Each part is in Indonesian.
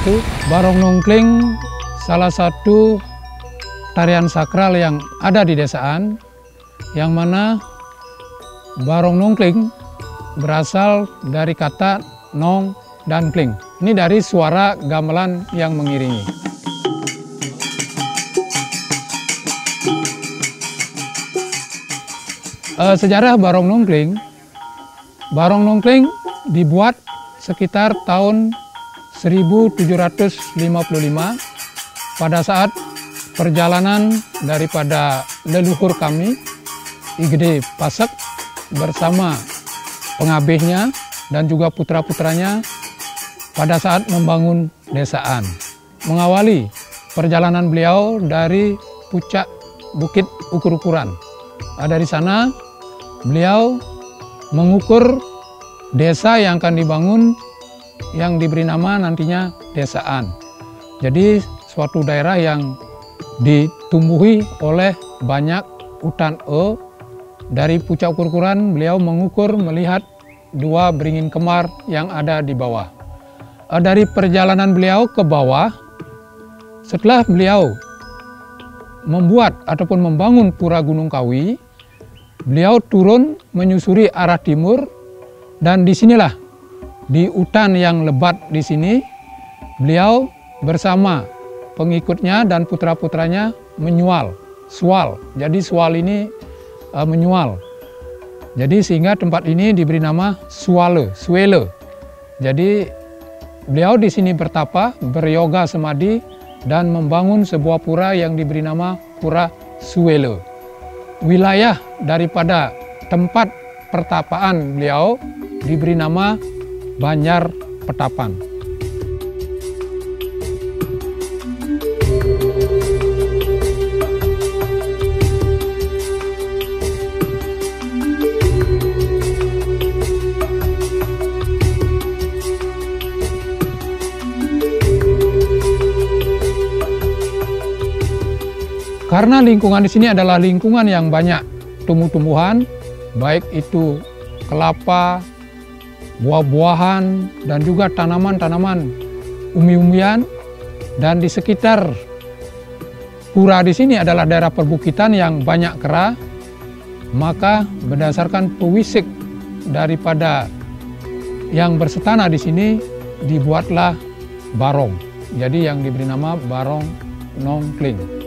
wabarakatuh. Barong Nongkling salah satu tarian sakral yang ada di desaan, yang mana Barong Nongkling berasal dari kata nong dan kling. Ini dari suara gamelan yang mengiringi. Sejarah Barong Nongkling. Barong Nongkling dibuat sekitar tahun 1755 pada saat perjalanan daripada leluhur kami, I Gede Pasek, bersama pengabihnya dan juga putra-putranya pada saat membangun desaan. Mengawali perjalanan beliau dari puncak Bukit Ukur-ukuran. Dari sana beliau mengukur desa yang akan dibangun yang diberi nama nantinya desaan. Jadi suatu daerah yang ditumbuhi oleh banyak hutan. Dari puncak Ukur-ukuran beliau mengukur melihat dua beringin kemar yang ada di bawah. Dari perjalanan beliau ke bawah, setelah beliau membuat ataupun membangun Pura Gunung Kawi, beliau turun menyusuri arah timur, dan disinilah di hutan yang lebat di sini beliau bersama pengikutnya dan putra-putranya menyual sual. Jadi sual ini menyual. Jadi sehingga tempat ini diberi nama Suale. Jadi beliau di sini bertapa, beryoga semadi dan membangun sebuah pura yang diberi nama Pura Suele. Wilayah daripada tempat pertapaan beliau diberi nama Banjar Petapan. Karena lingkungan di sini adalah lingkungan yang banyak tumbuh-tumbuhan, baik itu kelapa, buah-buahan, dan juga tanaman-tanaman umbi-umbian, dan di sekitar pura di sini adalah daerah perbukitan yang banyak kera, maka berdasarkan pewisik daripada yang bersetana di sini dibuatlah barong. Jadi yang diberi nama Barong Nongkling.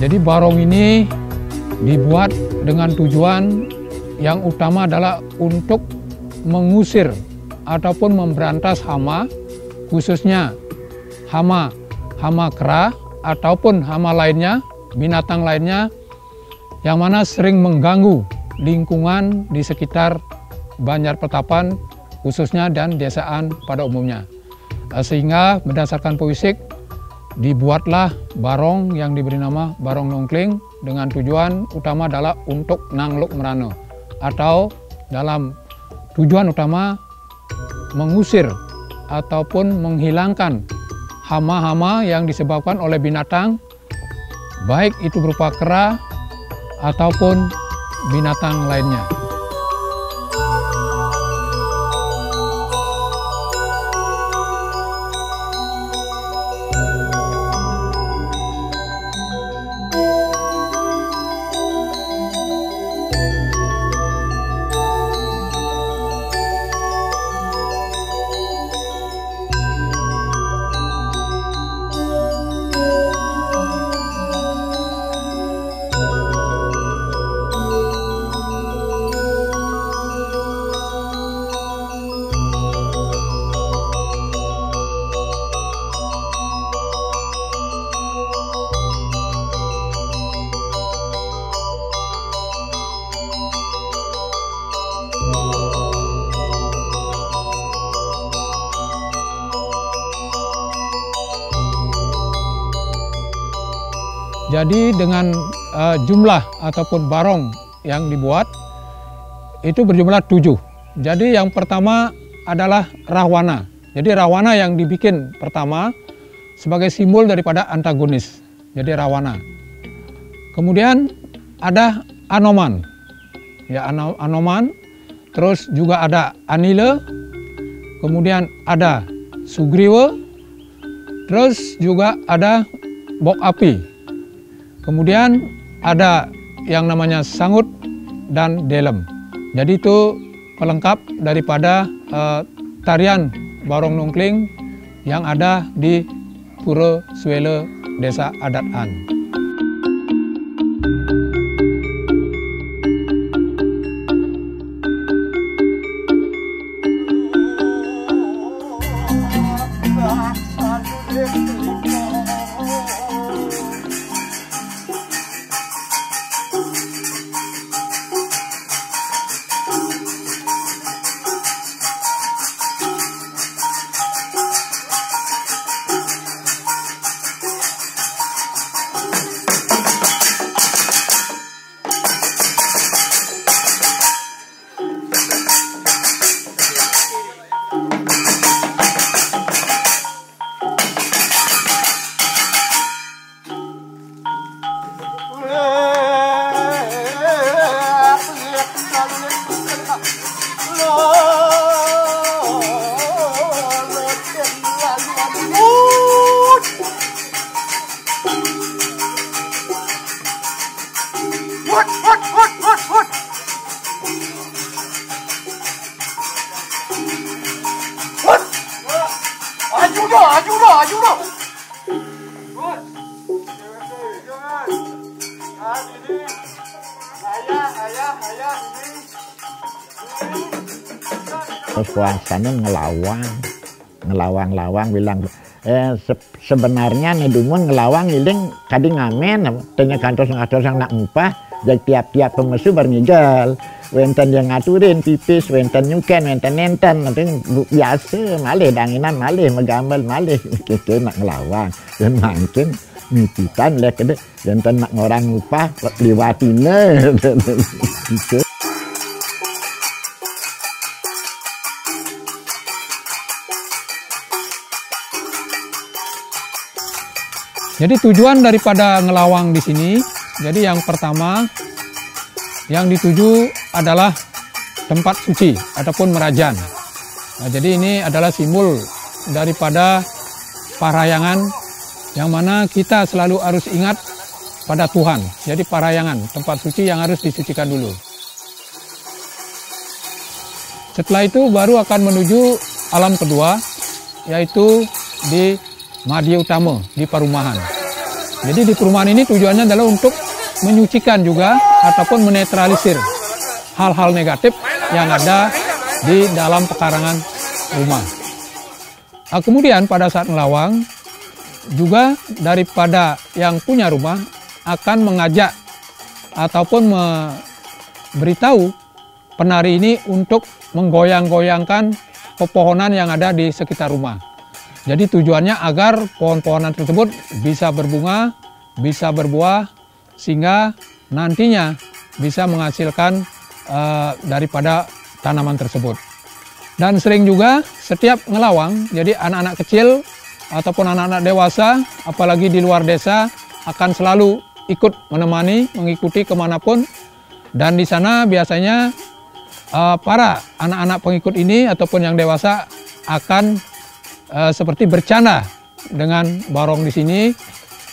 Jadi barong ini dibuat dengan tujuan yang utama adalah untuk mengusir ataupun memberantas hama, khususnya hama kera ataupun hama lainnya, binatang lainnya yang mana sering mengganggu lingkungan di sekitar Banjar Petapan khususnya dan desaan pada umumnya. Sehingga berdasarkan pewisik dibuatlah barong yang diberi nama Barong Nongkling dengan tujuan utama adalah untuk nangluk merano, atau dalam tujuan utama mengusir ataupun menghilangkan hama-hama yang disebabkan oleh binatang, baik itu berupa kera ataupun binatang lainnya. Jadi dengan jumlah ataupun barong yang dibuat itu berjumlah 7. Jadi yang pertama adalah rahwana. Jadi rahwana yang dibikin pertama sebagai simbol daripada antagonis. Jadi rahwana. Kemudian ada Anoman. Ya, Anoman. Terus juga ada Anila. Kemudian ada Sugriwa. Terus juga ada Bok Api. Kemudian ada yang namanya Sangut dan Delem. Jadi itu pelengkap daripada tarian Barong Nungkling yang ada di Pura Suele, Desa Adat An. Terus puasanya ngelawang bilang sebenarnya nedumun ngelawang iling kadi ngamen tanya kantor yang nak upah jadi tiap-tiap pemesu bernigal wenten yang ngaturin pipis wenten nyuken wenten nenten nanti biasa malih danginan malih megambal malih gitu nak ngelawang dan mancing nititan lihat kede wenten nak ngorang upah liwatina gitu. Jadi tujuan daripada ngelawang di sini, jadi yang pertama yang dituju adalah tempat suci ataupun merajan. Nah, jadi ini adalah simbol daripada parayangan yang mana kita selalu harus ingat pada Tuhan. Jadi parayangan, tempat suci yang harus disucikan dulu. Setelah itu baru akan menuju alam kedua, yaitu di Madi Utama, di perumahan. Jadi di perumahan ini tujuannya adalah untuk menyucikan juga ataupun menetralisir hal-hal negatif yang ada di dalam pekarangan rumah. Nah, kemudian pada saat ngelawang juga daripada yang punya rumah akan mengajak ataupun memberitahu penari ini untuk menggoyang-goyangkan pepohonan yang ada di sekitar rumah. Jadi tujuannya agar pohon-pohonan tersebut bisa berbunga, bisa berbuah, sehingga nantinya bisa menghasilkan daripada tanaman tersebut. Dan sering juga setiap ngelawang, jadi anak-anak kecil ataupun anak-anak dewasa, apalagi di luar desa, akan selalu ikut menemani, mengikuti kemanapun. Dan di sana biasanya para anak-anak pengikut ini ataupun yang dewasa akan seperti bercanda dengan barong di sini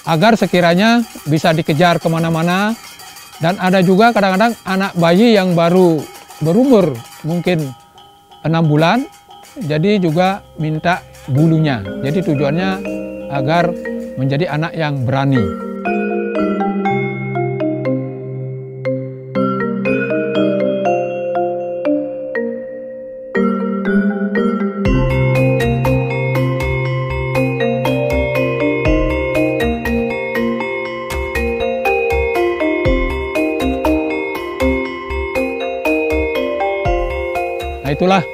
agar sekiranya bisa dikejar kemana-mana. Dan ada juga kadang-kadang anak bayi yang baru berumur mungkin 6 bulan, jadi juga minta bulunya. Jadi tujuannya agar menjadi anak yang berani. Itulah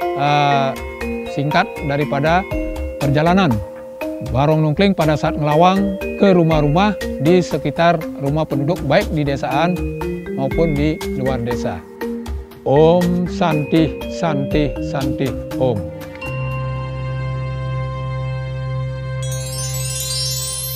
singkat daripada perjalanan Barong Nungkling pada saat ngelawang ke rumah-rumah di sekitar rumah penduduk, baik di desaan maupun di luar desa. Om Santi Santi Santi Om.